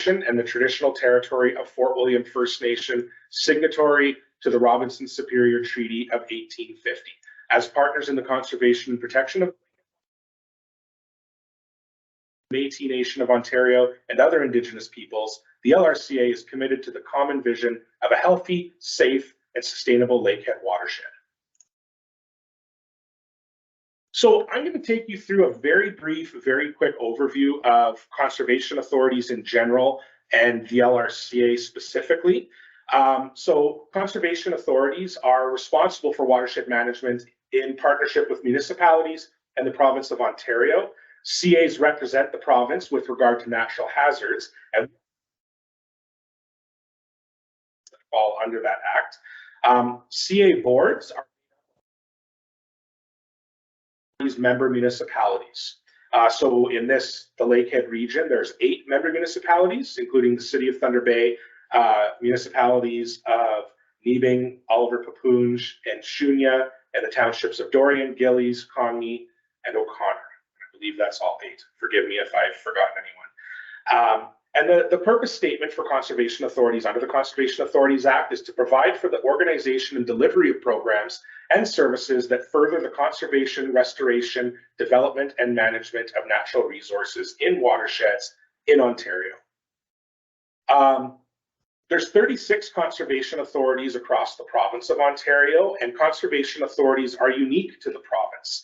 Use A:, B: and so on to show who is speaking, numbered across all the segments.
A: and the traditional territory of Fort William First Nation, signatory to the Robinson Superior Treaty of 1850. As partners in the conservation and protection of Métis Nation of Ontario and other Indigenous peoples, the LRCA is committed to the common vision of a healthy, safe, and sustainable lakehead watershed. So I'm going to take you through a very brief, very quick overview of conservation authorities in general and the LRCA specifically. So conservation authorities are responsible for watershed management in partnership with municipalities and the province of Ontario. CAs represent the province with regard to natural hazards and fall under that act. CA boards are these member municipalities. So in the Lakehead region, there's 8 member municipalities, including the City of Thunder Bay, municipalities of Nebing, Oliver Papoonge, and Shunya, and the townships of Dorian, Gillies, Congney, and O'Connor. I believe that's all 8. Forgive me if I've forgotten anyone. And the purpose statement for conservation authorities under the Conservation Authorities Act is to provide for the organization and delivery of programs and services that further the conservation, restoration, development, and management of natural resources in watersheds in Ontario. There's 36 conservation authorities across the province of Ontario, and conservation authorities are unique to the province.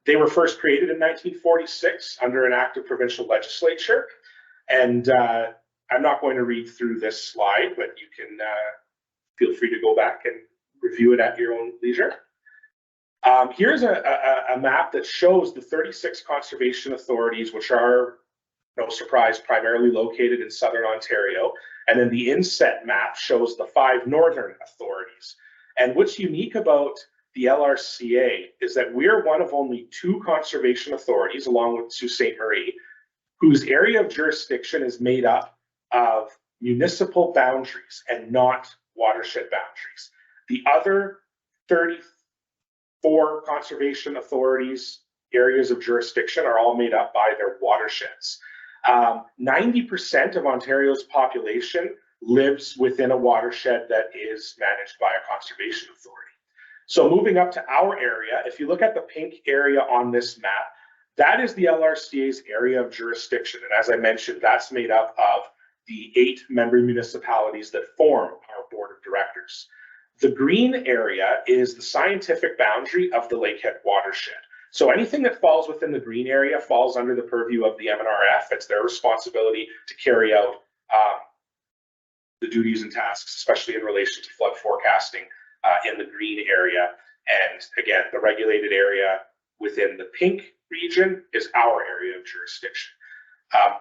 A: They were first created in 1946 under an act of provincial legislature. And I'm not going to read through this slide, but you can feel free to go back and review it at your own leisure. Here's a map that shows the 36 conservation authorities, which are, no surprise, primarily located in southern Ontario. And then the inset map shows the 5 northern authorities. And what's unique about the LRCA is that we're one of only 2 conservation authorities, along with Sault Ste. Marie, whose area of jurisdiction is made up of municipal boundaries and not watershed boundaries. The other 34 conservation authorities' areas of jurisdiction are all made up by their watersheds. 90% of Ontario's population lives within a watershed that is managed by a conservation authority. So moving up to our area, if you look at the pink area on this map, that is the LRCA's area of jurisdiction. And as I mentioned, that's made up of the 8 member municipalities that form our board of directors. The green area is the scientific boundary of the Lakehead watershed. So anything that falls within the green area falls under the purview of the MNRF. It's their responsibility to carry out the duties and tasks, especially in relation to flood forecasting in the green area. And again, the regulated area within the pink region is our area of jurisdiction.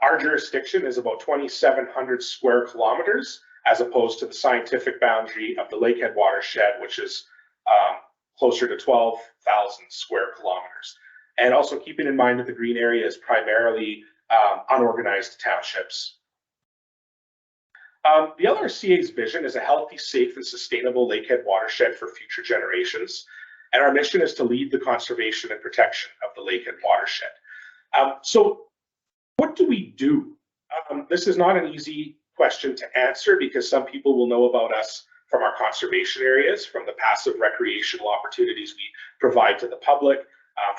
A: Our jurisdiction is about 2,700 square kilometers, as opposed to the scientific boundary of the Lakehead watershed, which is closer to 12,000 square kilometers. And also keeping in mind that the green area is primarily unorganized townships. The LRCA's vision is a healthy, safe, and sustainable Lakehead watershed for future generations. And our mission is to lead the conservation and protection of the Lakehead watershed. So what do we do? This is not an easy question to answer because some people will know about us from our conservation areas, from the passive recreational opportunities we provide to the public,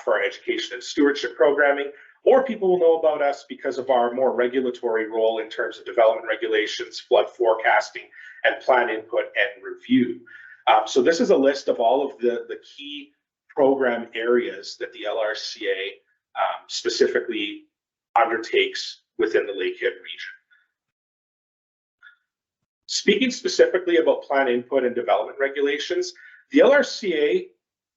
A: for our education and stewardship programming, or people will know about us because of our more regulatory role in terms of development regulations, flood forecasting, and plan input and review. So this is a list of all of the key program areas that the LRCA specifically undertakes within the Lakehead region. Speaking specifically about plan input and development regulations, the LRCA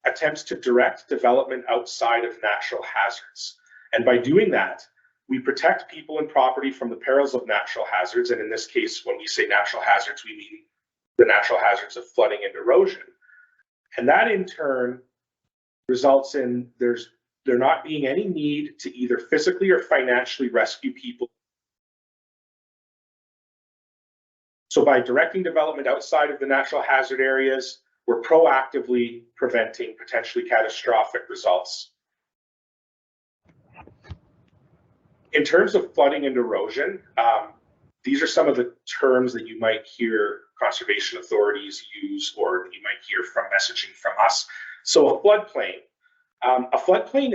A: attempts to direct development outside of natural hazards. And by doing that, we protect people and property from the perils of natural hazards. And in this case, when we say natural hazards, we mean the natural hazards of flooding and erosion. And that in turn results in there not being any need to either physically or financially rescue people. So by directing development outside of the natural hazard areas, we're proactively preventing potentially catastrophic results. In terms of flooding and erosion, these are some of the terms that you might hear conservation authorities use, or you might hear from messaging from us. So a floodplain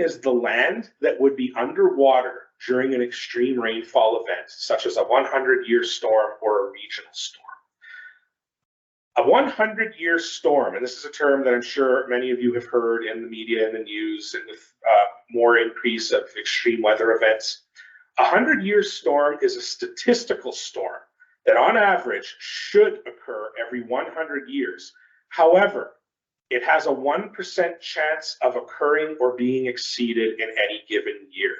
A: is the land that would be underwater during an extreme rainfall event, such as a 100-year storm or a regional storm. A 100-year storm, and this is a term that I'm sure many of you have heard in the media and the news, and with more increase of extreme weather events. A 100-year storm is a statistical storm that on average should occur every 100 years. However, it has a 1% chance of occurring or being exceeded in any given year.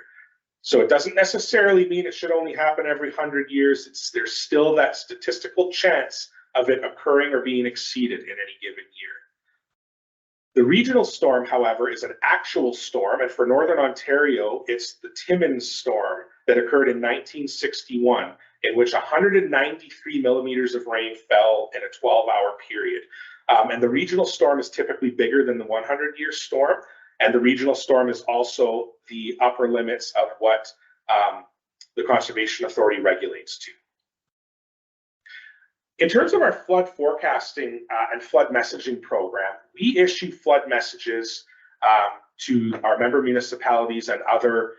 A: So it doesn't necessarily mean it should only happen every 100 years. There's still that statistical chance of it occurring or being exceeded in any given year. The regional storm, however, is an actual storm, and for Northern Ontario, it's the Timmins storm that occurred in 1961, in which 193 millimeters of rain fell in a 12-hour period. And the regional storm is typically bigger than the 100-year storm, and the regional storm is also the upper limits of what the Conservation Authority regulates to. In terms of our flood forecasting and flood messaging program, we issue flood messages to our member municipalities and other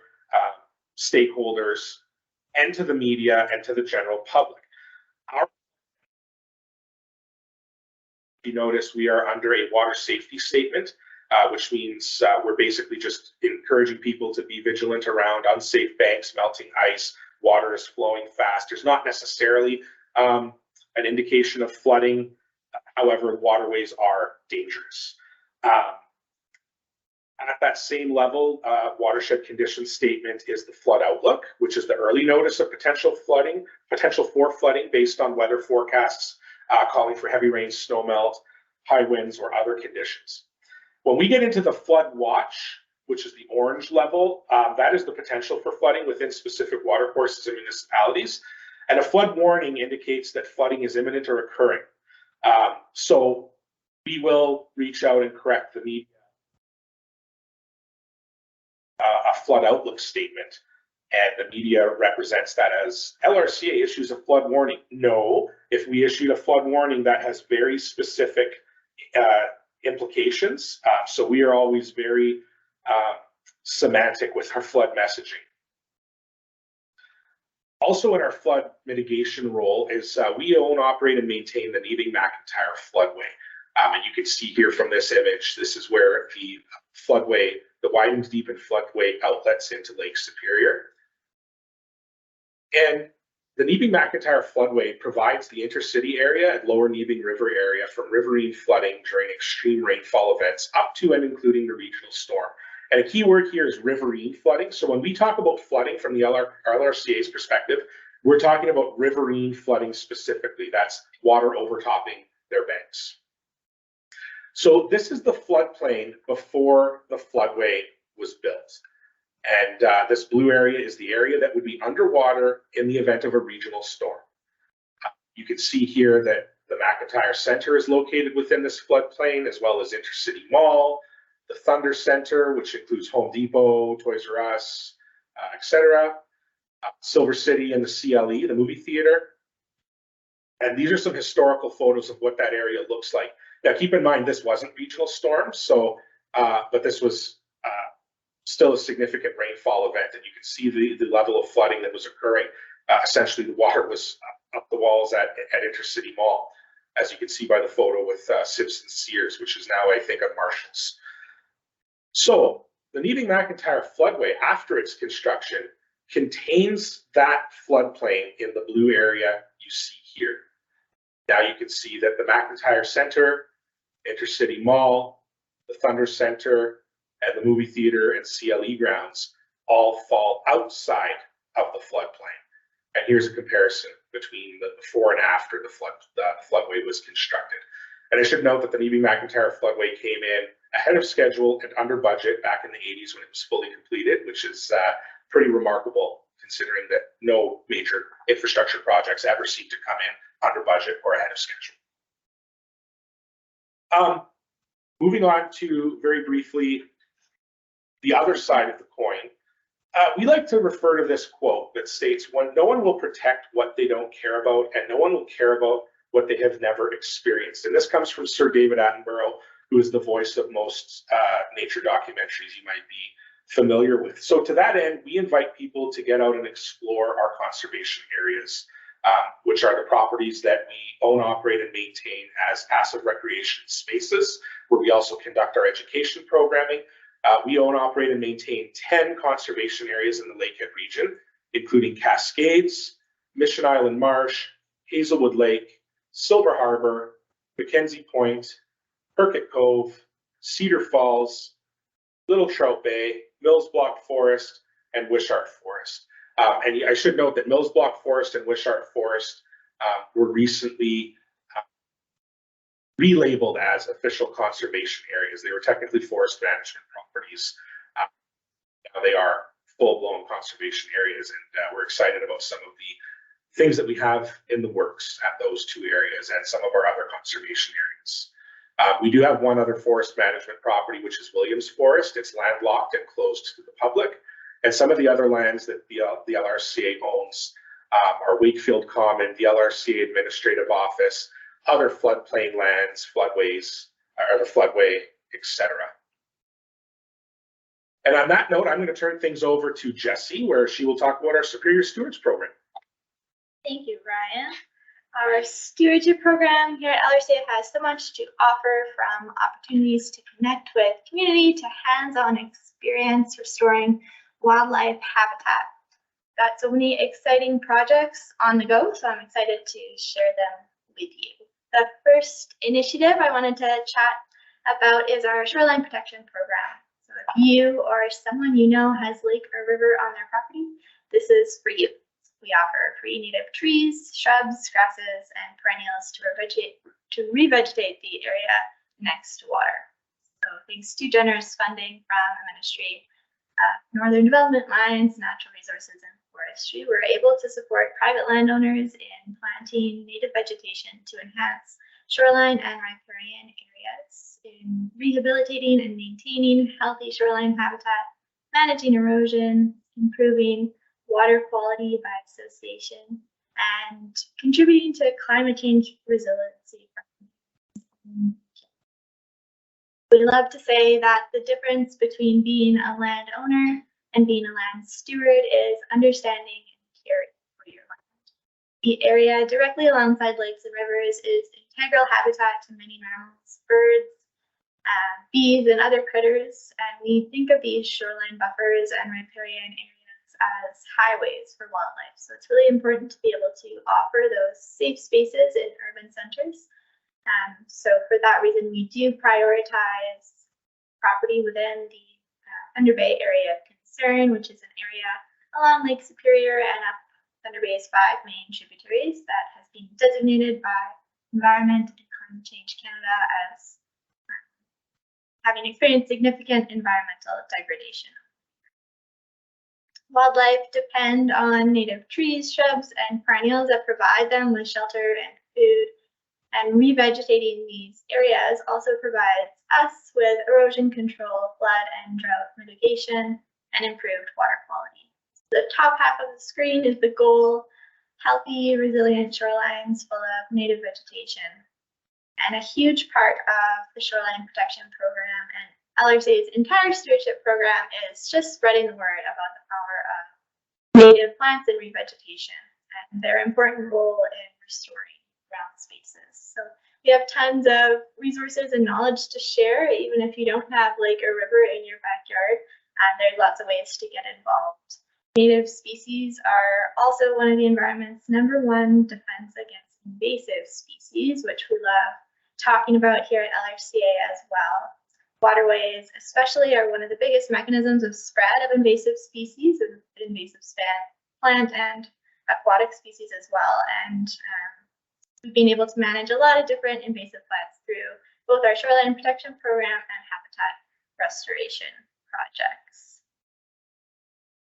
A: stakeholders, and to the media and to the general public. You notice we are under a water safety statement, which means we're basically just encouraging people to be vigilant around unsafe banks, melting ice, water is flowing fast. There's not necessarily an indication of flooding. However, waterways are dangerous. At that same level, watershed condition statement is the flood outlook, which is the early notice of potential for flooding based on weather forecasts calling for heavy rain, snow melt, high winds, or other conditions. When we get into the flood watch, which is the orange level, that is the potential for flooding within specific water courses and municipalities. And a flood warning indicates that flooding is imminent or occurring. So we will reach out and correct the media a flood outlook statement, and the media represents that as LRCA issues a flood warning. No, if we issued a flood warning, that has very specific implications. So we are always very semantic with our flood messaging. Also in our flood mitigation role is we own, operate, and maintain the Neebing-McIntyre floodway. And you can see here from this image, this is where the floodway, the widened deepened floodway outlets into Lake Superior. And the Neebing-McIntyre floodway provides the intercity area and lower Neebing River area from riverine flooding during extreme rainfall events up to and including the regional storm. And a key word here is riverine flooding. So when we talk about flooding from the LRCA's perspective, we're talking about riverine flooding specifically. That's water overtopping their banks. So this is the floodplain before the floodway was built. And this blue area is the area that would be underwater in the event of a regional storm. You can see here that the McIntyre Center is located within this floodplain, as well as Intercity Mall, the Thunder Center, which includes Home Depot, Toys R Us, etc., Silver City and the CLE, the movie theater. And these are some historical photos of what that area looks like. Now, keep in mind, this wasn't regional storms, so but this was still a significant rainfall event, and you can see the level of flooding that was occurring. Essentially, the water was up the walls at Intercity Mall, as you can see by the photo with Simpson Sears, which is now, I think, on Marshall's. So the Neebing-McIntyre floodway, after its construction, contains that floodplain in the blue area you see here. Now you can see that the McIntyre Center, Intercity Mall, the Thunder Center, and the movie theater and CLE grounds all fall outside of the floodplain. And here's a comparison between the before and after the floodway was constructed. And I should note that the Neebing-McIntyre floodway came in ahead of schedule and under budget back in the 80s when it was fully completed, which is pretty remarkable considering that no major infrastructure projects ever seem to come in under budget or ahead of schedule. Moving on to, very briefly, the other side of the coin, We like to refer to this quote that states, no one will protect what they don't care about, and no one will care about what they have never experienced. And this comes from Sir David Attenborough, who is the voice of most nature documentaries you might be familiar with. So to that end, we invite people to get out and explore our conservation areas, which are the properties that we own, operate, and maintain as passive recreation spaces, where we also conduct our education programming. We own, operate, and maintain 10 conservation areas in the Lakehead region, including Cascades, Mission Island Marsh, Hazelwood Lake, Silver Harbor, Mackenzie Point, Perkett Cove, Cedar Falls, Little Trout Bay, Mills Block Forest, and Wishart Forest. And I should note that Mills Block Forest and Wishart Forest were recently relabeled as official conservation areas. They were technically forest management properties. Now they are full-blown conservation areas, and we're excited about some of the things that we have in the works at those two areas and some of our other conservation areas. We do have one other forest management property, which is Williams Forest. It's landlocked and closed to the public. And some of the other lands that the LRCA owns are Wakefield Common, the LRCA Administrative Office, other floodplain lands, floodways, or the floodway, etc. And on that note, I'm going to turn things over to Jessie, where she will talk about our Superior Stewards program.
B: Thank you, Ryan. Our stewardship program here at LRCA has so much to offer, from opportunities to connect with community to hands-on experience restoring wildlife habitat. Got so many exciting projects on the go, so I'm excited to share them with you. The first initiative I wanted to chat about is our shoreline protection program. So if you or someone you know has lake or river on their property, this is for you. We offer free native trees, shrubs, grasses, and perennials to revegetate the area next to water. So thanks to generous funding from the Ministry of Northern Development, Mines, Natural Resources, and Forestry, we're able to support private landowners in planting native vegetation to enhance shoreline and riparian areas, in rehabilitating and maintaining healthy shoreline habitat, managing erosion, improving water quality by association, and contributing to climate change resiliency. We love to say that the difference between being a landowner and being a land steward is understanding and caring for your land. The area directly alongside lakes and rivers is integral habitat to many mammals, birds, bees, and other critters, and we think of these shoreline buffers and riparian areas as highways for wildlife. So it's really important to be able to offer those safe spaces in urban centers. So for that reason, we do prioritize property within the Thunder Bay area of concern, which is an area along Lake Superior and up Thunder Bay's 5 main tributaries that has been designated by Environment and Climate Change Canada as having experienced significant environmental degradation. Wildlife depend on native trees, shrubs, and perennials that provide them with shelter and food, and revegetating these areas also provides us with erosion control, flood and drought mitigation, and improved water quality. The top half of the screen is the goal: healthy, resilient shorelines full of native vegetation. And a huge part of the shoreline protection program and LRCA's entire stewardship program is just spreading the word about the power of native plants and revegetation and their important role in restoring ground spaces. So we have tons of resources and knowledge to share, even if you don't have lake or river in your backyard. There's lots of ways to get involved. Native species are also one of the environment's #1 defense against invasive species, which we love talking about here at LRCA as well. Waterways especially are one of the biggest mechanisms of spread of invasive species, and invasive plant and aquatic species as well. And we've been able to manage a lot of different invasive plants through both our shoreline protection program and habitat restoration projects.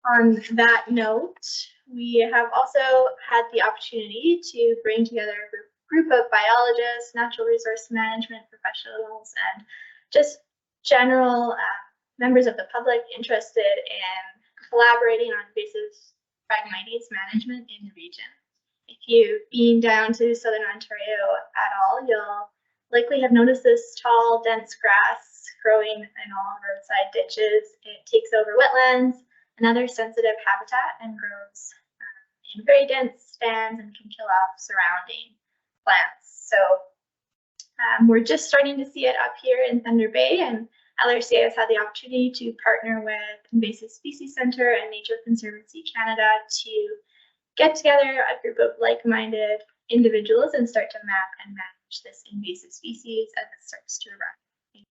B: On that note, we have also had the opportunity to bring together a group of biologists, natural resource management professionals, and just general members of the public interested in collaborating on invasive Phragmites management in the region. If you've been down to Southern Ontario at all, you'll likely have noticed this tall, dense grass growing in all roadside ditches. It takes over wetlands and other sensitive habitat and grows in very dense stands and can kill off surrounding plants. So we're just starting to see it up here in Thunder Bay, and LRCA has had the opportunity to partner with Invasive Species Centre and Nature Conservancy Canada to get together a group of like-minded individuals and start to map and manage this invasive species as it starts to erupt.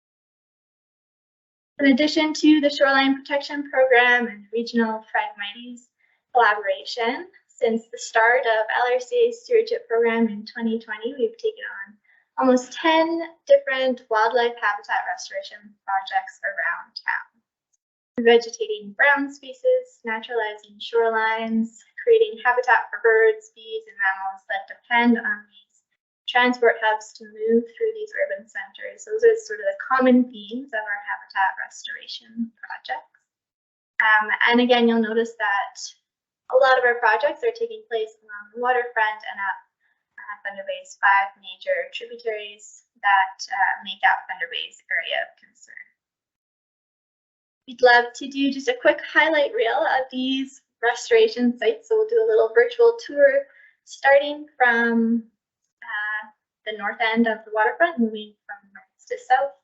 B: In addition to the Shoreline Protection Program and regional Phragmites collaboration, since the start of LRCA's stewardship program in 2020, we've taken on almost 10 different wildlife habitat restoration projects around town. Revegetating brown spaces, naturalizing shorelines, creating habitat for birds, bees, and mammals that depend on these transport hubs to move through these urban centers. Those are sort of the common themes of our habitat restoration projects. And again, you'll notice that a lot of our projects are taking place along the waterfront and up Thunder Bay's 5 major tributaries that make up Thunder Bay's area of concern. We'd love to do just a quick highlight reel of these restoration sites. So we'll do a little virtual tour starting from the north end of the waterfront, moving from north to south,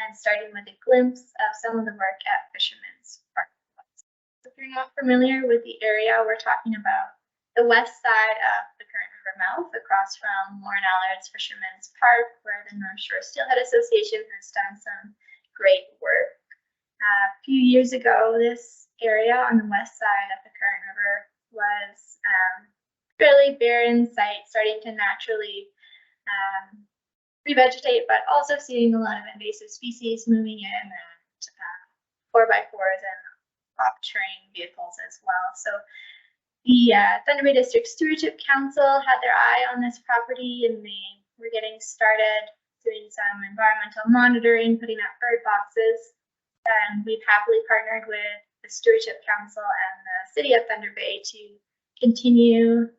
B: and starting with a glimpse of some of the work at Fisherman's Park. So if you're not familiar with the area, we're talking about the west side of the current river mouth, across from Lauren Allard's Fisherman's Park, where the North Shore Steelhead Association has done some great work. A few years ago, this area on the west side of the current river was fairly barren site, starting to naturally revegetate, but also seeing a lot of invasive species moving in, and 4x4s and off-terrain vehicles as well. So the Thunder Bay District Stewardship Council had their eye on this property, and they were getting started doing some environmental monitoring, putting up bird boxes, and we've happily partnered with the Stewardship Council and the City of Thunder Bay to continue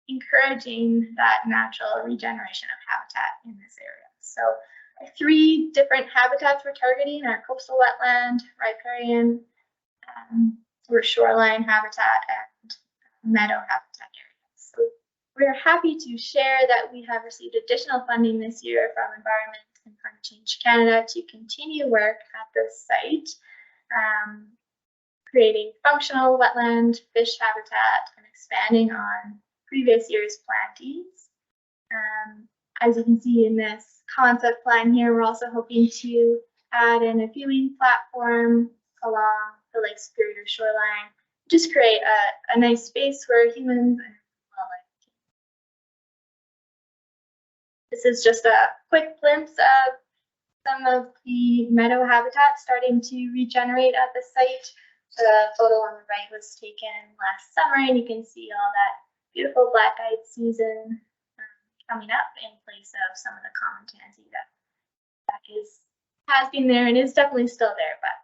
B: encouraging that natural regeneration of habitat in this area. So 3 different habitats we're targeting are coastal wetland, riparian, or shoreline habitat, and meadow habitat areas. So we're happy to share that we have received additional funding this year from Environment and Climate Change Canada to continue work at this site, creating functional wetland fish habitat and expanding on previous year's plantings. As you can see in this concept plan here, we're also hoping to add in a viewing platform along the Lake Superior shoreline, just create a nice space where humans and wildlife. This is just a quick glimpse of some of the meadow habitat starting to regenerate at the site. The photo on the right was taken last summer, and you can see all that beautiful black-eyed Susan coming up in place of some of the common tansy that has been there and is definitely still there. But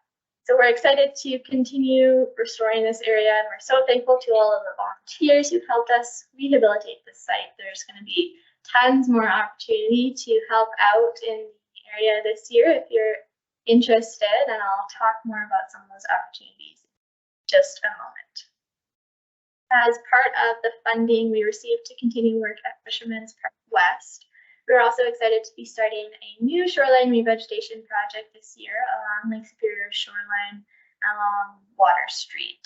B: so we're excited to continue restoring this area, and we're so thankful to all of the volunteers who've helped us rehabilitate this site. There's going to be tons more opportunity to help out in the area this year if you're interested, and I'll talk more about some of those opportunities in just a moment. As part of the funding we received to continue work at Fisherman's Park West, we're also excited to be starting a new shoreline revegetation project this year along Lake Superior shoreline along Water Street.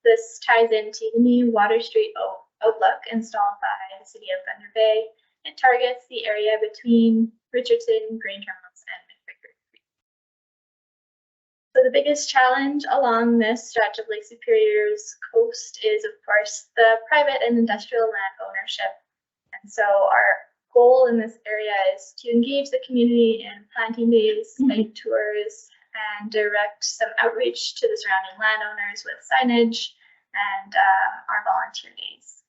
B: This ties into the new Water Street Outlook installed by the City of Thunder Bay. It targets the area between Richardson, Grange Reynolds, and McVicker Creek. So the biggest challenge along this stretch of Lake Superior's coast is, of course, the private and industrial land ownership. And so our goal in this area is to engage the community in planting days, site tours, and direct some outreach to the surrounding landowners with signage and our volunteer days.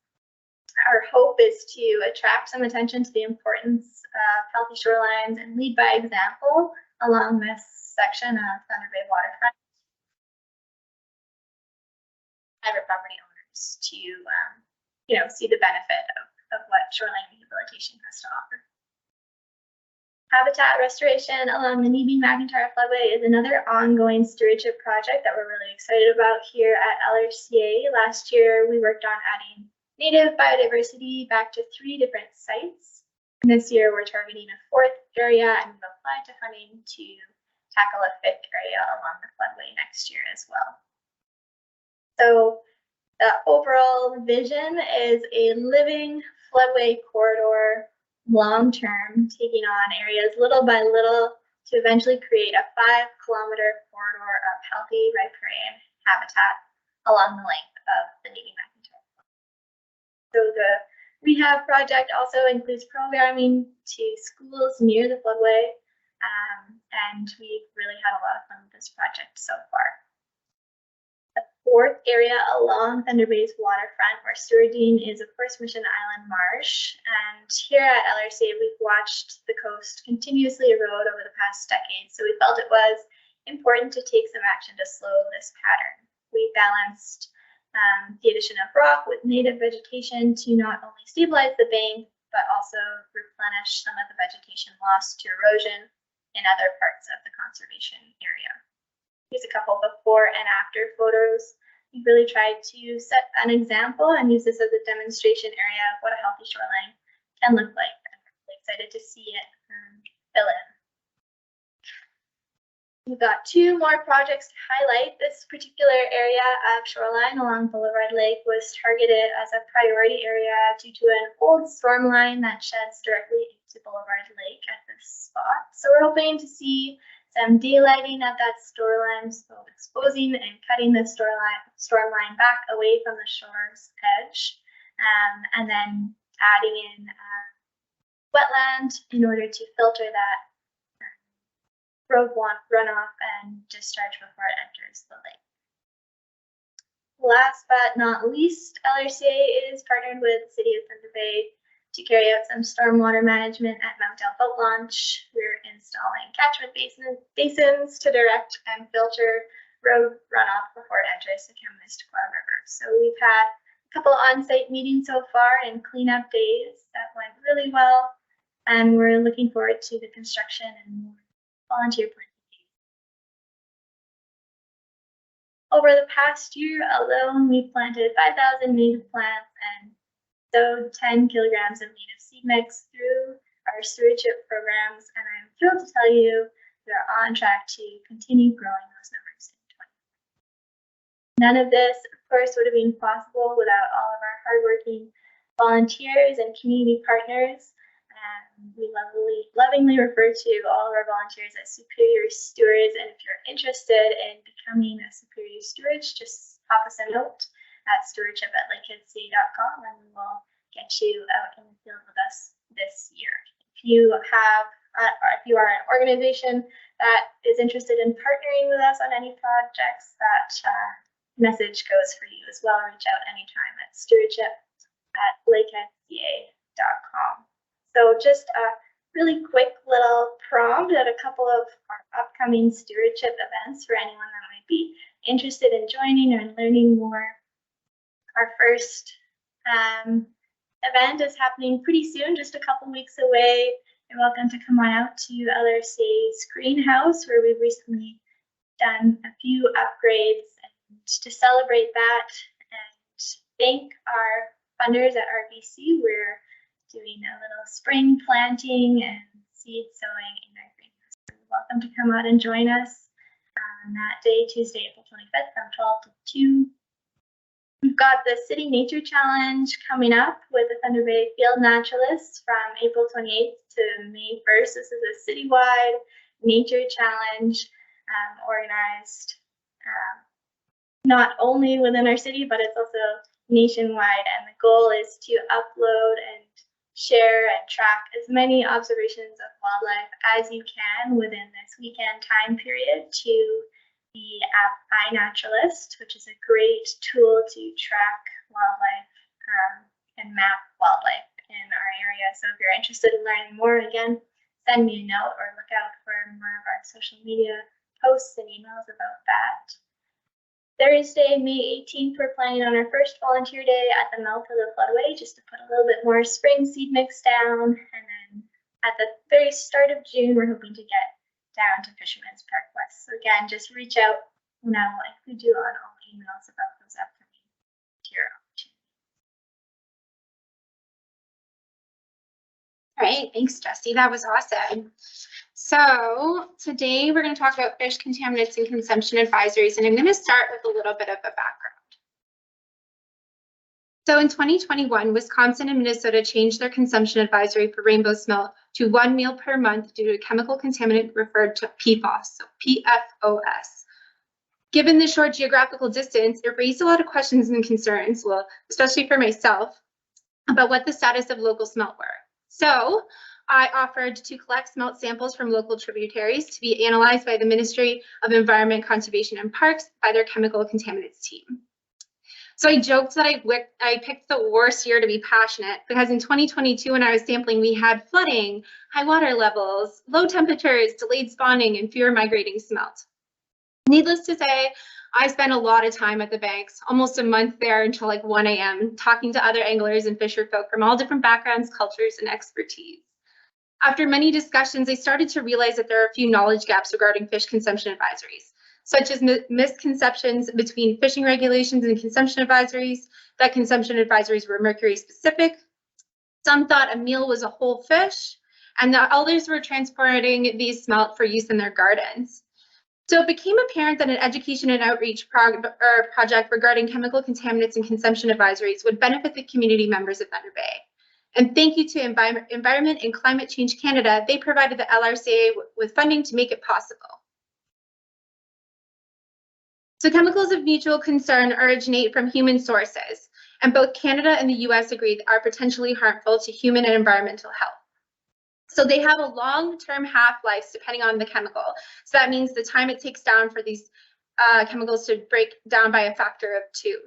B: Our hope is to attract some attention to the importance of healthy shorelines and lead by example along this section of Thunder Bay waterfront. private property owners to, see the benefit of what shoreline rehabilitation has to offer. Habitat restoration along the Nebine-McIntyre floodway is another ongoing stewardship project that we're really excited about here at LRCA. Last year, we worked on adding native biodiversity back to 3 different sites. And this year, we're targeting a 4th area, and we've applied to funding to tackle a 5th area along the floodway next year as well. So the overall vision is a living floodway corridor, long-term, taking on areas little by little to eventually create a 5-kilometer corridor of healthy riparian habitat along the length of the Nebine-McIntyre. So the rehab project also includes programming to schools near the floodway, and we've really had a lot of fun with this project so far. The 4th area along Thunder Bay's waterfront we're stewarding is, of course, Mission Island Marsh. And here at LRCA, we've watched the coast continuously erode over the past decade, so we felt it was important to take some action to slow this pattern. We balanced the addition of rock with native vegetation to not only stabilize the bank, but also replenish some of the vegetation lost to erosion in other parts of the conservation area. Here's a couple before and after photos. We really tried to set an example and use this as a demonstration area of what a healthy shoreline can look like. I'm really excited to see it fill in. We've got 2 more projects to highlight. This particular area of shoreline along Boulevard Lake was targeted as a priority area due to an old storm line that sheds directly into Boulevard Lake at this spot. So we're hoping to see some daylighting of that shoreline, so exposing and cutting the storm line back away from the shore's edge, and then adding in wetland in order to filter that road runoff and discharge before it enters the lake. Last but not least, LRCA is partnered with the City of Thunder Bay to carry out some stormwater management at Mount Dell Boat Launch. We're installing catchment basins to direct and filter road runoff before it enters the Kaministaqua River. So we've had a couple on-site meetings so far and cleanup days that went really well, and we're looking forward to the construction and more volunteer planting. Over the past year alone, we've planted 5,000 native plants and sowed 10 kilograms of native seed mix through our stewardship programs, and I'm thrilled to tell you we're on track to continue growing those numbers in 2020. None of this, of course, would have been possible without all of our hardworking volunteers and community partners. We lovingly refer to all of our volunteers as superior stewards, and if you're interested in becoming a superior steward, just pop us a note at stewardship@lakeheadca.com, and we will get you out in the field with us this year. If you are an organization that is interested in partnering with us on any projects, that message goes for you as well. Reach out anytime at stewardship@lakeheadca.com. So just a really quick little prompt at a couple of our upcoming stewardship events for anyone that might be interested in joining or learning more. Our first event is happening pretty soon, just a couple weeks away. You're welcome to come on out to LRCA's greenhouse, where we've recently done a few upgrades. And to celebrate that and thank our funders at RBC, we're doing a little spring planting and seed sowing in our greenhouse. So you're welcome to come out and join us on that day, Tuesday, April 25th from 12 to 2. We've got the City Nature Challenge coming up with the Thunder Bay Field Naturalists from April 28th to May 1st. This is a citywide nature challenge organized not only within our city, but it's also nationwide. And the goal is to upload and share and track as many observations of wildlife as you can within this weekend time period to the app iNaturalist, which is a great tool to track wildlife and map wildlife in our area. So if you're interested in learning more, again, send me a note or look out for more of our social media posts and emails about that. Thursday, May 18th, we're planning on our first volunteer day at the mouth of the floodway, just to put a little bit more spring seed mix down. And then at the very start of June, we're hoping to get down to Fisherman's Park West. So again, just reach out now, like we do on all emails about those upcoming volunteer opportunities.
C: All right, thanks, Jessie. That was awesome. So today we're going to talk about fish contaminants and consumption advisories, and I'm going to start with a little bit of a background. So in 2021, Wisconsin and Minnesota changed their consumption advisory for rainbow smelt to 1 meal per month due to a chemical contaminant referred to PFOS, so PFOS. Given the short geographical distance, it raised a lot of questions and concerns, well, especially for myself, about what the status of local smelt were. So I offered to collect smelt samples from local tributaries to be analyzed by the Ministry of Environment, Conservation and Parks by their chemical contaminants team. So I joked that I picked the worst year to be passionate, because in 2022, when I was sampling, we had flooding, high water levels, low temperatures, delayed spawning, and fewer migrating smelt. Needless to say, I spent a lot of time at the banks, almost a month there until like 1 a.m., talking to other anglers and fisher folk from all different backgrounds, cultures, and expertise. After many discussions, I started to realize that there are a few knowledge gaps regarding fish consumption advisories, such as misconceptions between fishing regulations and consumption advisories, that consumption advisories were mercury specific. Some thought a meal was a whole fish, and that others were transporting these smelt for use in their gardens. So it became apparent that an education and outreach project regarding chemical contaminants and consumption advisories would benefit the community members of Thunder Bay. And thank you to Environment and Climate Change Canada, they provided the LRCA with funding to make it possible. So chemicals of mutual concern originate from human sources, and both Canada and the US agreed are potentially harmful to human and environmental health. So they have a long-term half-life depending on the chemical. So that means the time it takes down for these chemicals to break down by a factor of 2.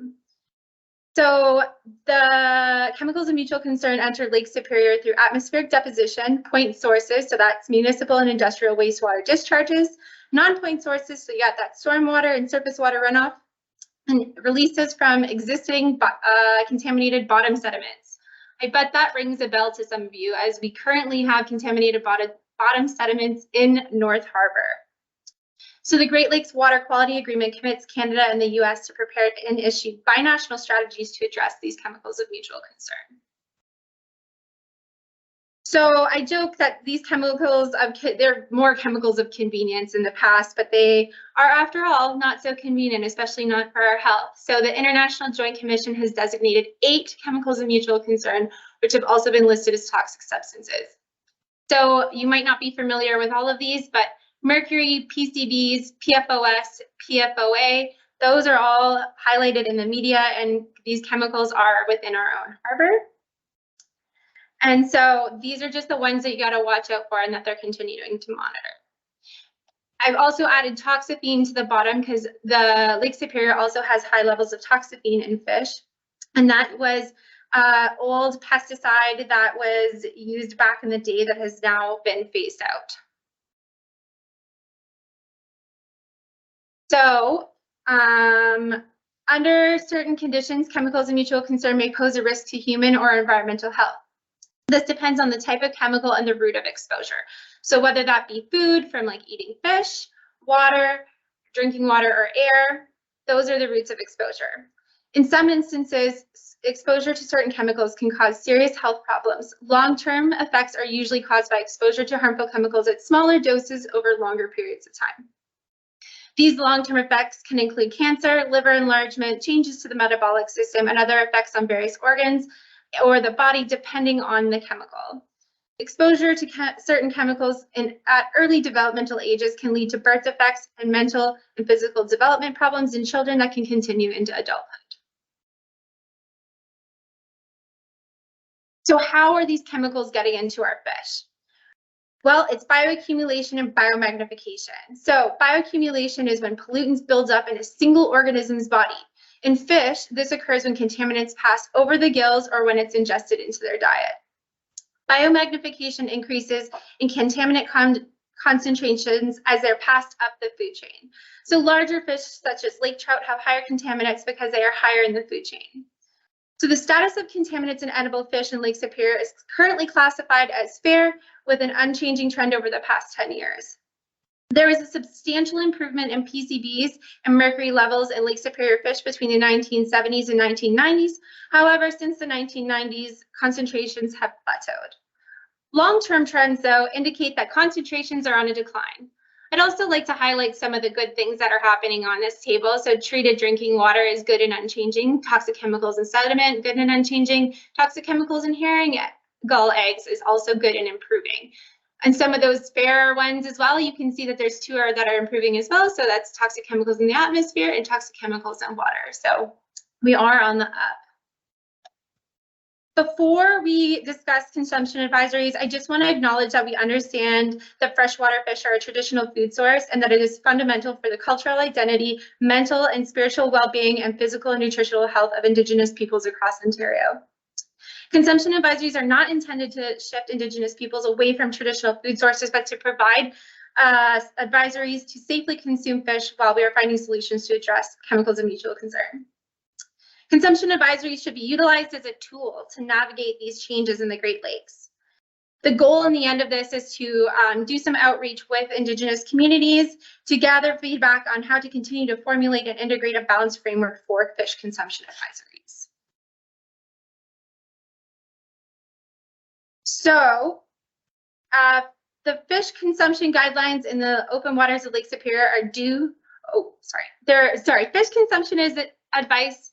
C: So the chemicals of mutual concern enter Lake Superior through atmospheric deposition, point sources, so that's municipal and industrial wastewater discharges, non-point sources, so you got that stormwater and surface water runoff, and releases from existing contaminated bottom sediments. I bet that rings a bell to some of you, as we currently have contaminated bottom sediments in North Harbor. So the Great Lakes Water Quality Agreement commits Canada and the US to prepare and issue binational strategies to address these chemicals of mutual concern. So I joke that these chemicals they're more chemicals of convenience in the past, but they are, after all, not so convenient, especially not for our health. So the International Joint Commission has designated 8 chemicals of mutual concern, which have also been listed as toxic substances. So you might not be familiar with all of these, but mercury, PCBs, PFOS, PFOA, those are all highlighted in the media, and these chemicals are within our own harbor. And so these are just the ones that you got to watch out for and that they're continuing to monitor. I've also added toxaphene to the bottom because the Lake Superior also has high levels of toxaphene in fish. And that was old pesticide that was used back in the day that has now been phased out. So under certain conditions, chemicals of mutual concern may pose a risk to human or environmental health. This depends on the type of chemical and the route of exposure. So whether that be food from like eating fish, water, drinking water, or air, those are the routes of exposure. In some instances, exposure to certain chemicals can cause serious health problems. Long-term effects are usually caused by exposure to harmful chemicals at smaller doses over longer periods of time. These long-term effects can include cancer, liver enlargement, changes to the metabolic system, and other effects on various organs or the body, depending on the chemical. Exposure to certain chemicals at early developmental ages can lead to birth defects and mental and physical development problems in children that can continue into adulthood. So how are these chemicals getting into our fish? Well, it's bioaccumulation and biomagnification. So bioaccumulation is when pollutants build up in a single organism's body. In fish, this occurs when contaminants pass over the gills or when it's ingested into their diet. Biomagnification increases in contaminant concentrations as they're passed up the food chain. So larger fish such as lake trout have higher contaminants because they are higher in the food chain. So the status of contaminants in edible fish in Lake Superior is currently classified as fair with an unchanging trend over the past 10 years. There was a substantial improvement in PCBs and mercury levels in Lake Superior fish between the 1970s and 1990s. However, since the 1990s, concentrations have plateaued. Long-term trends, though, indicate that concentrations are on a decline. I'd also like to highlight some of the good things that are happening on this table. So treated drinking water is good and unchanging. Toxic chemicals in sediment, good and unchanging. Toxic chemicals in herring gull eggs is also good and improving. And some of those fairer ones as well, you can see that there's two that are improving as well. So that's toxic chemicals in the atmosphere and toxic chemicals in water. So we are on the up. Before we discuss consumption advisories, I just want to acknowledge that we understand that freshwater fish are a traditional food source and that it is fundamental for the cultural identity, mental and spiritual well-being, and physical and nutritional health of Indigenous peoples across Ontario. Consumption advisories are not intended to shift Indigenous peoples away from traditional food sources, but to provide advisories to safely consume fish while we are finding solutions to address chemicals of mutual concern. Consumption advisories should be utilized as a tool to navigate these changes in the Great Lakes. The goal in the end of this is to do some outreach with Indigenous communities to gather feedback on how to continue to formulate and integrate a balanced framework for fish consumption advisories. So the fish consumption guidelines in the open waters of Lake Superior are fish consumption advice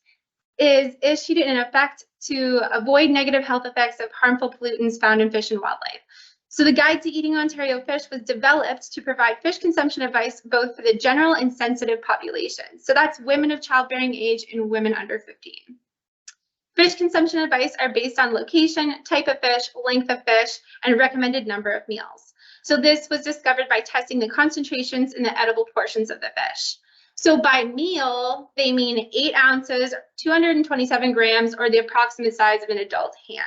C: is issued in effect to avoid negative health effects of harmful pollutants found in fish and wildlife. So the Guide to Eating Ontario Fish was developed to provide fish consumption advice both for the general and sensitive populations. So that's women of childbearing age and women under 15. Fish consumption advice are based on location, type of fish, length of fish, and recommended number of meals. So this was discovered by testing the concentrations in the edible portions of the fish. So by meal, they mean 8 ounces, 227 grams, or the approximate size of an adult hand.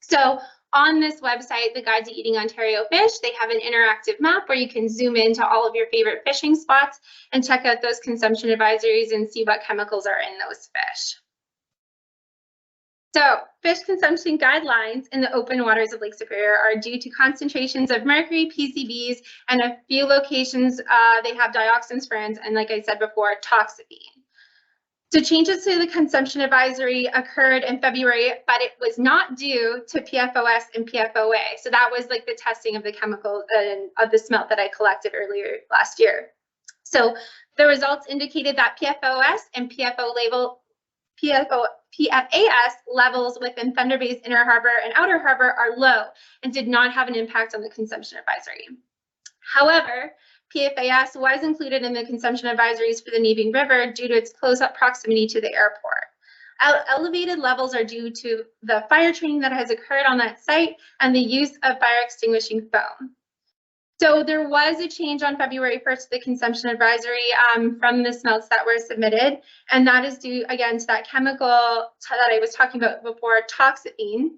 C: So on this website, the Guide to Eating Ontario Fish, they have an interactive map where you can zoom into all of your favorite fishing spots and check out those consumption advisories and see what chemicals are in those fish. So fish consumption guidelines in the open waters of Lake Superior are due to concentrations of mercury, PCBs, and a few locations they have dioxins, furands, and like I said before, toxaphene. So changes to the consumption advisory occurred in February, but it was not due to PFOS and PFOA. So that was like the testing of the chemical of the smelt that I collected earlier last year. So the results indicated that PFOS and PFAS levels within Thunder Bay's Inner Harbor and Outer Harbor are low and did not have an impact on the consumption advisory. However, PFAS was included in the consumption advisories for the Neebing River due to its close-up proximity to the airport. Elevated levels are due to the fire training that has occurred on that site and the use of fire extinguishing foam. So there was a change on February 1st to the consumption advisory from the smelts that were submitted, and that is due again to that chemical that I was talking about before, toxaphene,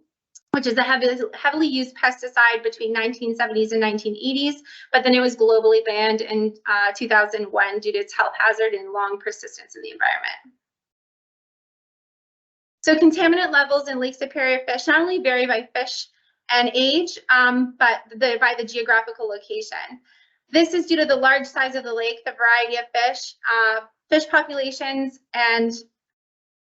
C: which is a heavily used pesticide between 1970s and 1980s, but then it was globally banned in 2001 due to its health hazard and long persistence in the environment. So contaminant levels in Lake Superior fish not only vary by fish and age, but by the geographical location. This is due to the large size of the lake, the variety of fish populations, and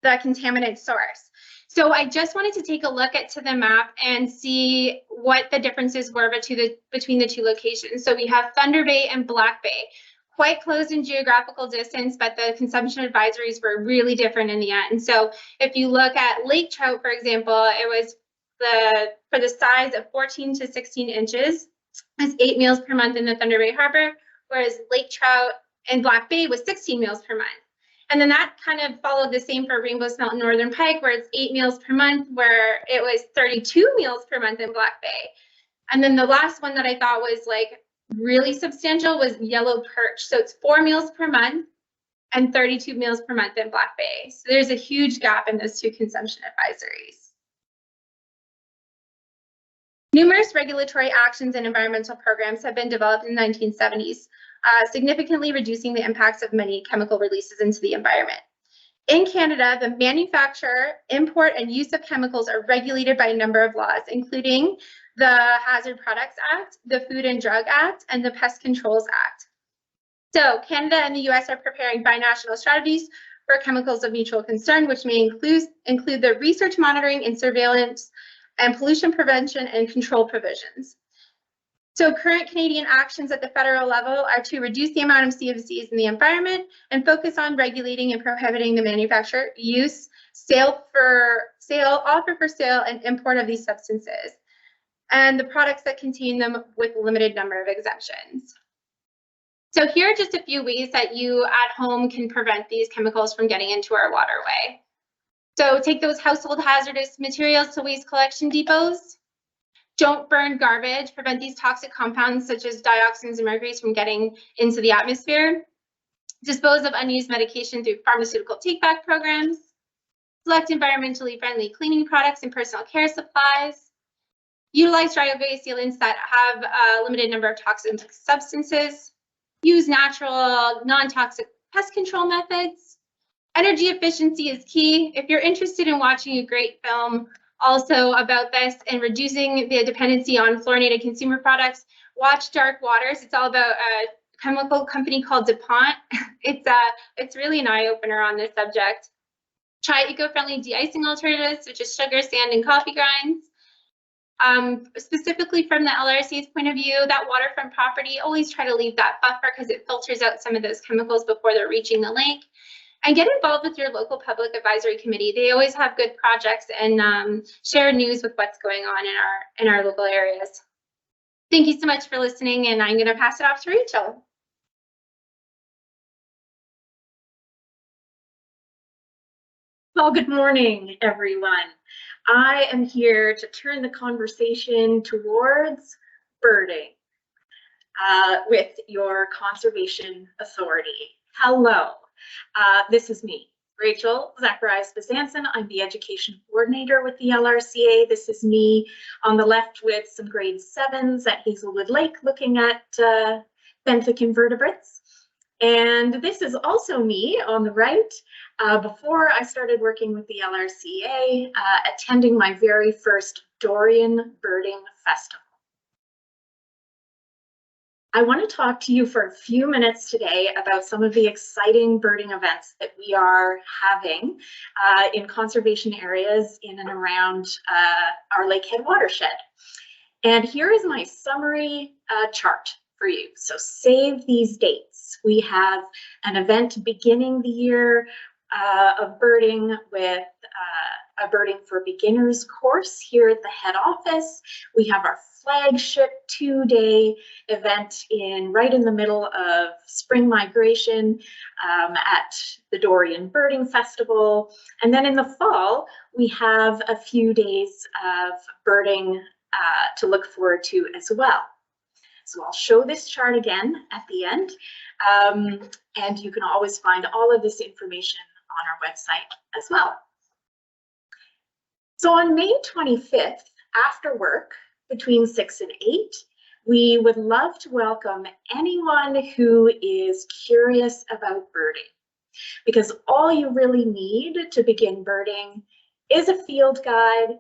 C: the contaminant source. So I just wanted to take a look at the map and see what the differences were between the two locations. So we have Thunder Bay and Black Bay, quite close in geographical distance, but the consumption advisories were really different in the end. So if you look at lake trout, for example, it was for the size of 14 to 16 inches, is 8 meals per month in the Thunder Bay Harbor, whereas lake trout in Black Bay was 16 meals per month. And then that kind of followed the same for rainbow smelt and northern pike, where it's 8 meals per month, where it was 32 meals per month in Black Bay. And then the last one that I thought was like really substantial was yellow perch. So it's 4 meals per month and 32 meals per month in Black Bay. So there's a huge gap in those two consumption advisories. Numerous regulatory actions and environmental programs have been developed in the 1970s, significantly reducing the impacts of many chemical releases into the environment. In Canada, the manufacture, import, and use of chemicals are regulated by a number of laws, including the Hazard Products Act, the Food and Drug Act, and the Pest Controls Act. So Canada and the US are preparing binational strategies for chemicals of mutual concern, which may include the research, monitoring, and surveillance, and pollution prevention and control provisions. So current Canadian actions at the federal level are to reduce the amount of CFCs in the environment and focus on regulating and prohibiting the manufacture, use, offer for sale, and import of these substances, and the products that contain them with a limited number of exemptions. So here are just a few ways that you at home can prevent these chemicals from getting into our waterway. So take those household hazardous materials to waste collection depots. Don't burn garbage. Prevent these toxic compounds such as dioxins and mercury from getting into the atmosphere. Dispose of unused medication through pharmaceutical take-back programs. Select environmentally friendly cleaning products and personal care supplies. Utilize driveway sealants that have a limited number of toxic substances. Use natural, non-toxic pest control methods. Energy efficiency is key. If you're interested in watching a great film also about this and reducing the dependency on fluorinated consumer products, watch Dark Waters. It's all about a chemical company called DuPont. It's really an eye-opener on this subject. Try eco-friendly de-icing alternatives, such as sugar, sand, and coffee grinds. Specifically from the LRCA's point of view, that waterfront property, always try to leave that buffer because it filters out some of those chemicals before they're reaching the lake. And get involved with your local public advisory committee. They always have good projects and share news with what's going on in our local areas. Thank you so much for listening, and I'm going to pass it off to Rachel.
D: Well, good morning, everyone. I am here to turn the conversation towards birding with your conservation authority. Hello. This is me, Rachel Zacharias-Bezanson. I'm the education coordinator with the LRCA. This is me on the left with some grade 7s at Hazelwood Lake looking at benthic invertebrates. And this is also me on the right before I started working with the LRCA, attending my very first Dorian Birding Festival. I want to talk to you for a few minutes today about some of the exciting birding events that we are having in conservation areas in and around our Lakehead watershed. And here is my summary chart for you. So save these dates. We have an event beginning the year of birding with a Birding for Beginners course here at the head office. We have our flagship 2-day event right in the middle of spring migration at the Dorian Birding Festival. And then in the fall, we have a few days of birding to look forward to as well. So I'll show this chart again at the end, and you can always find all of this information on our website as well. So on May 25th, after work, between 6 and 8, we would love to welcome anyone who is curious about birding, because all you really need to begin birding is a field guide,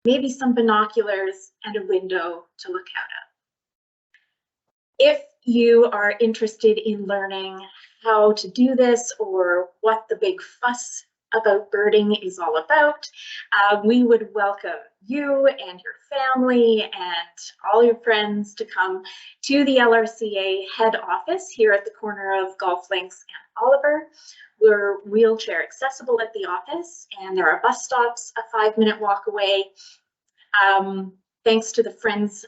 D: maybe some binoculars, and a window to look out of. If you are interested in learning how to do this or what the big fuss about birding is all about, we would welcome you and your family and all your friends to come to the LRCA head office here at the corner of Golf Links and Oliver. We're wheelchair accessible at the office, and there are bus stops a 5-minute walk away. Thanks to the Friends,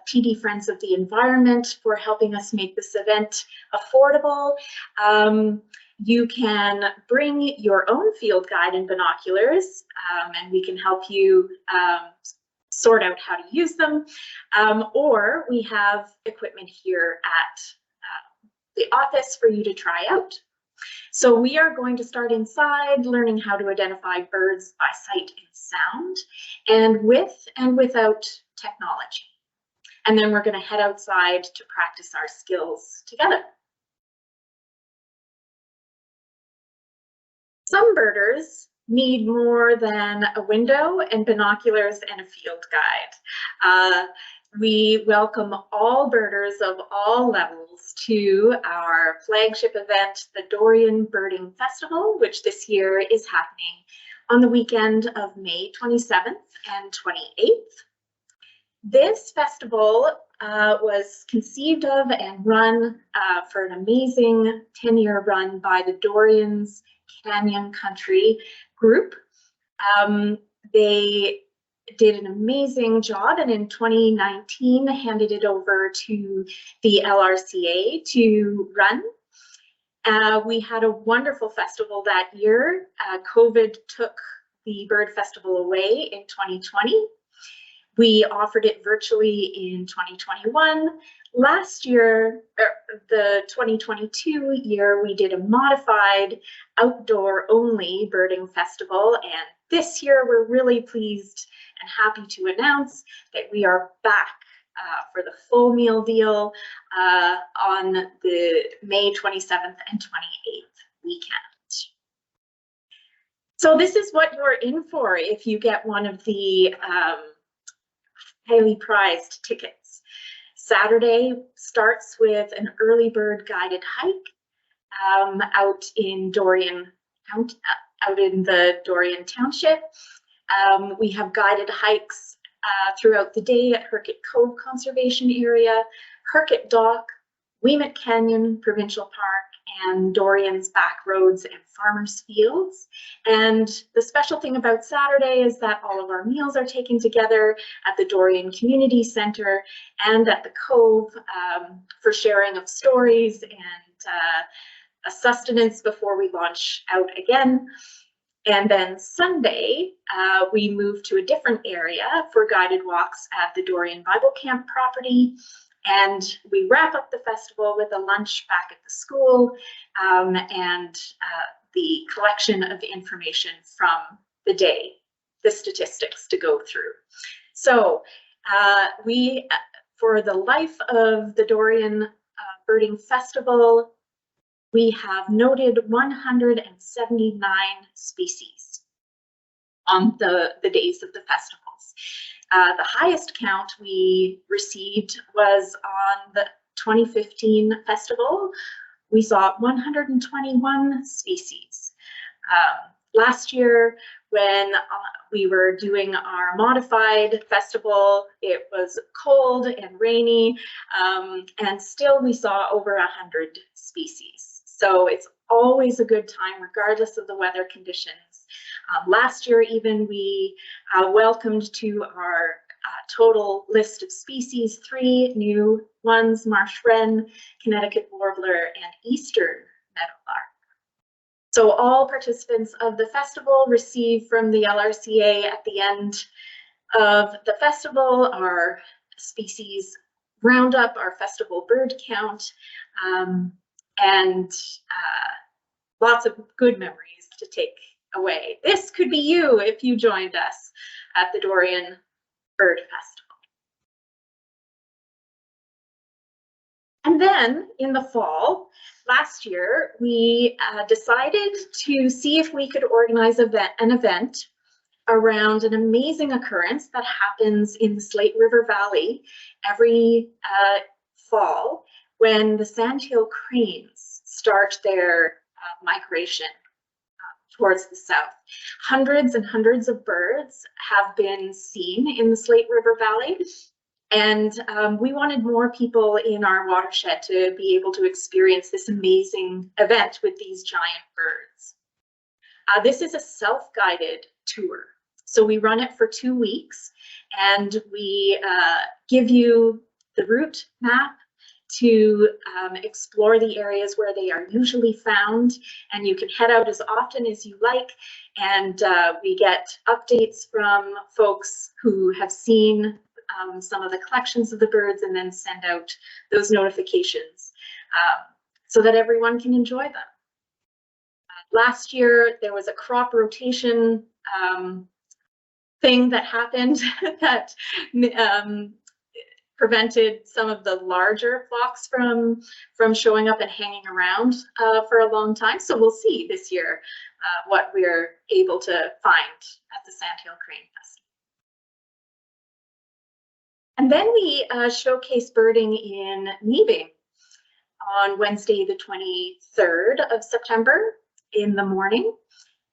D: PD Friends of the Environment for helping us make this event affordable. You can bring your own field guide and binoculars, and we can help you sort out how to use them. Or we have equipment here at the office for you to try out. So we are going to start inside, learning how to identify birds by sight and sound, and with and without technology. And then we're going to head outside to practice our skills together. Some birders need more than a window and binoculars and a field guide. We welcome all birders of all levels to our flagship event, the Dorian Birding Festival, which this year is happening on the weekend of May 27th and 28th. This festival was conceived of and run for an amazing 10-year run by the Dorian's Canyon Country group. They did an amazing job, and in 2019 handed it over to the LRCA to run. We had a wonderful festival that year. COVID took the Bird Festival away in 2020. We offered it virtually in 2021. Last year, the 2022 year, we did a modified outdoor-only birding festival, and this year we're really pleased and happy to announce that we are back for the full meal deal on the May 27th and 28th weekend. So this is what you're in for if you get one of the highly prized tickets. Saturday starts with an early bird guided hike out in Dorian, out in the Dorian Township. We have guided hikes throughout the day at Herkett Cove Conservation Area, Herkett Dock, Weemutt Canyon Provincial Park, and Dorian's Back Roads and Farmers Fields. And the special thing about Saturday is that all of our meals are taken together at the Dorian Community Centre and at the Cove for sharing of stories and a sustenance before we launch out again. And then Sunday, we move to a different area for guided walks at the Dorian Bible Camp property. And we wrap up the festival with a lunch back at the school and the collection of information from the day, the statistics to go through. So we, for the life of the Dorian Birding Festival, we have noted 179 species on the days of the festivals. The highest count we received was on the 2015 festival. We saw 121 species. Last year, when we were doing our modified festival, it was cold and rainy, and still we saw over 100 species. So it's always a good time, regardless of the weather conditions. Last year, even, we welcomed to our total list of species 3 new ones: marsh wren, Connecticut warbler, and eastern meadowlark. So all participants of the festival receive from the LRCA at the end of the festival our species roundup, our festival bird count, and lots of good memories to take away. This could be you if you joined us at the Dorian Bird Festival. And then in the fall, last year, we decided to see if we could organize an event around an amazing occurrence that happens in the Slate River Valley every fall when the sandhill cranes start their migration towards the south. Hundreds and hundreds of birds have been seen in the Slate River Valley, and we wanted more people in our watershed to be able to experience this amazing event with these giant birds. This is a self-guided tour. So we run it for 2 weeks, and we give you the route map to explore the areas where they are usually found, and you can head out as often as you like, and we get updates from folks who have seen some of the collections of the birds and then send out those notifications so that everyone can enjoy them. Last year there was a crop rotation thing that happened that prevented some of the larger flocks from showing up and hanging around for a long time. So we'll see this year what we're able to find at the Sandhill Crane Festival. And then we showcase birding in Nebing on Wednesday, the 23rd of September in the morning.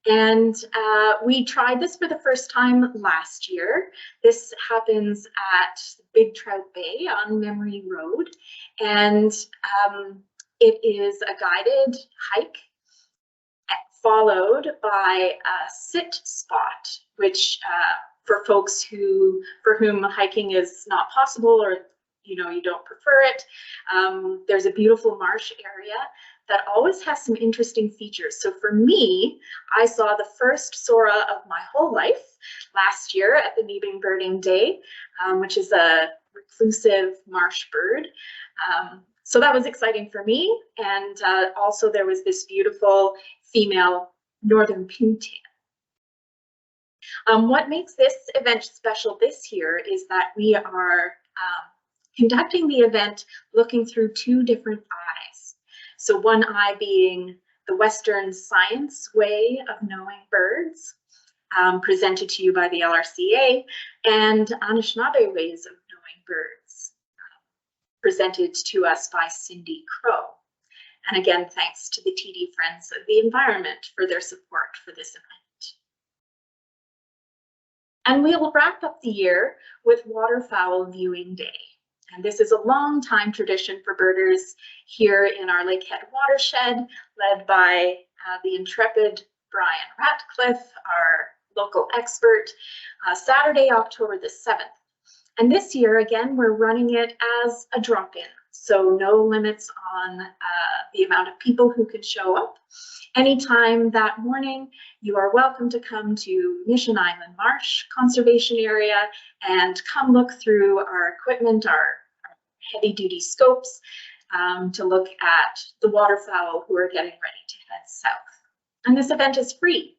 D: And we tried this for the first time last year. This happens at Big Trout Bay on Memory Road. And it is a guided hike followed by a sit spot, which for folks for whom hiking is not possible, or you don't prefer it, there's a beautiful marsh area that always has some interesting features. So for me, I saw the first Sora of my whole life last year at the Nebing Birding Day, which is a reclusive marsh bird. So that was exciting for me. And also there was this beautiful female northern pintail. What makes this event special this year is that we are conducting the event looking through two different eyes. So one eye being the Western science way of knowing birds, presented to you by the LRCA, and Anishinaabe ways of knowing birds, presented to us by Cindy Crow. And again, thanks to the TD Friends of the Environment for their support for this event. And we will wrap up the year with Waterfowl Viewing Day. And this is a long time tradition for birders here in our Lakehead watershed, led by the intrepid Brian Ratcliffe, our local expert, Saturday, October the 7th. And this year, again, we're running it as a drop-in, so no limits on the amount of people who can show up. Anytime that morning, you are welcome to come to Mission Island Marsh Conservation Area and come look through our equipment, our heavy-duty scopes, to look at the waterfowl who are getting ready to head south. And this event is free.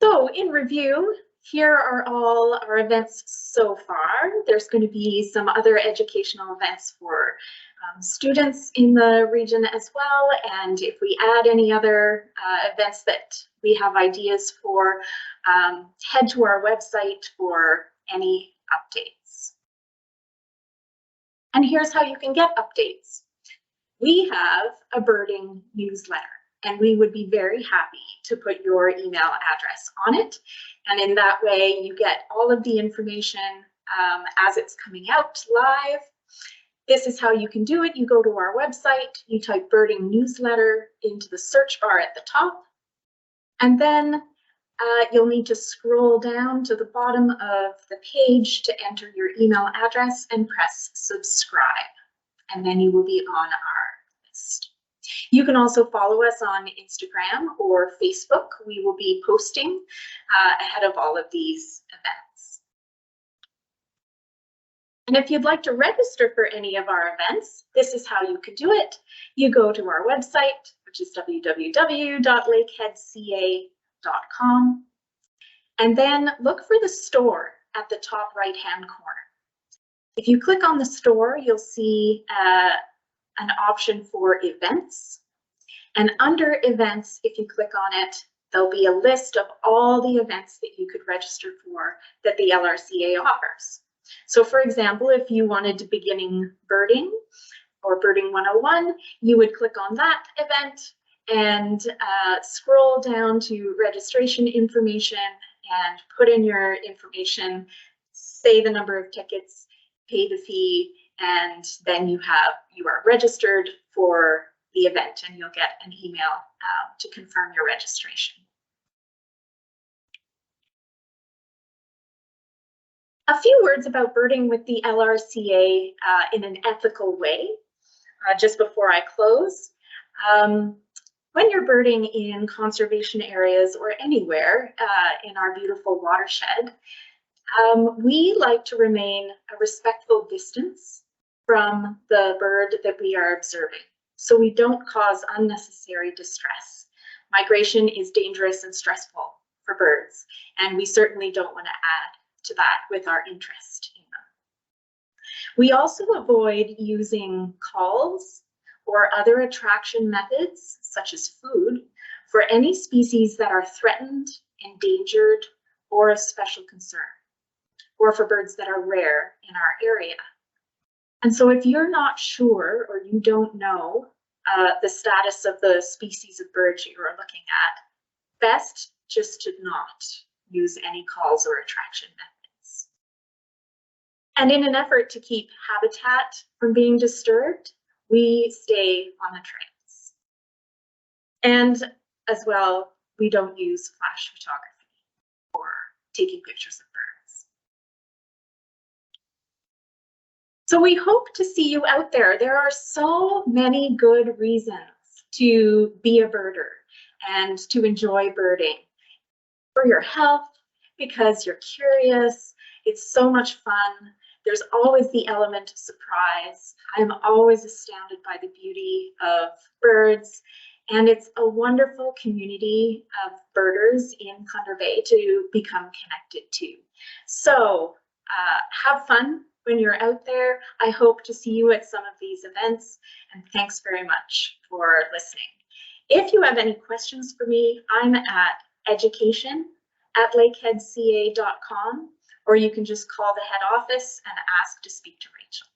D: So in review, here are all our events so far. There's going to be some other educational events for students in the region as well. And if we add any other events that we have ideas for, head to our website for any updates. And here's how you can get updates. We have a birding newsletter, and we would be very happy to put your email address on it. And in that way, you get all of the information as it's coming out live. This is how you can do it. You go to our website, you type birding newsletter into the search bar at the top, and then you'll need to scroll down to the bottom of the page to enter your email address and press subscribe. And then you will be on our list. You can also follow us on Instagram or Facebook. We will be posting ahead of all of these events. And if you'd like to register for any of our events, this is how you can do it. You go to our website, which is www.lakeheadca.com, and then look for the store at the top right-hand corner. If you click on the store, you'll see an option for events. And under events, if you click on it, there'll be a list of all the events that you could register for that the LRCA offers. So for example, if you wanted to beginning birding or birding 101, you would click on that event and scroll down to registration information and put in your information, say the number of tickets, pay the fee, and then you are registered for the event, and you'll get an email to confirm your registration. A few words about birding with the LRCA in an ethical way, just before I close. When you're birding in conservation areas or anywhere in our beautiful watershed, we like to remain a respectful distance from the bird that we are observing, so we don't cause unnecessary distress Migration is dangerous and stressful for birds, and we certainly don't want to add to that with our interest in them. We also avoid using calls or other attraction methods, such as food, for any species that are threatened, endangered, or of special concern, or for birds that are rare in our area. And so if you're not sure or you don't know the status of the species of birds you are looking at, best just to not use any calls or attraction methods. And in an effort to keep habitat from being disturbed, we stay on the trails. And as well, we don't use flash photography or taking pictures of birds. So we hope to see you out there. There are so many good reasons to be a birder and to enjoy birding. For your health, because you're curious, it's so much fun. There's always the element of surprise. I'm always astounded by the beauty of birds, and it's a wonderful community of birders in Thunder Bay to become connected to. So have fun when you're out there. I hope to see you at some of these events, and thanks very much for listening. If you have any questions for me, I'm at education@lakeheadca.com, or you can just call the head office and ask to speak to Rachel.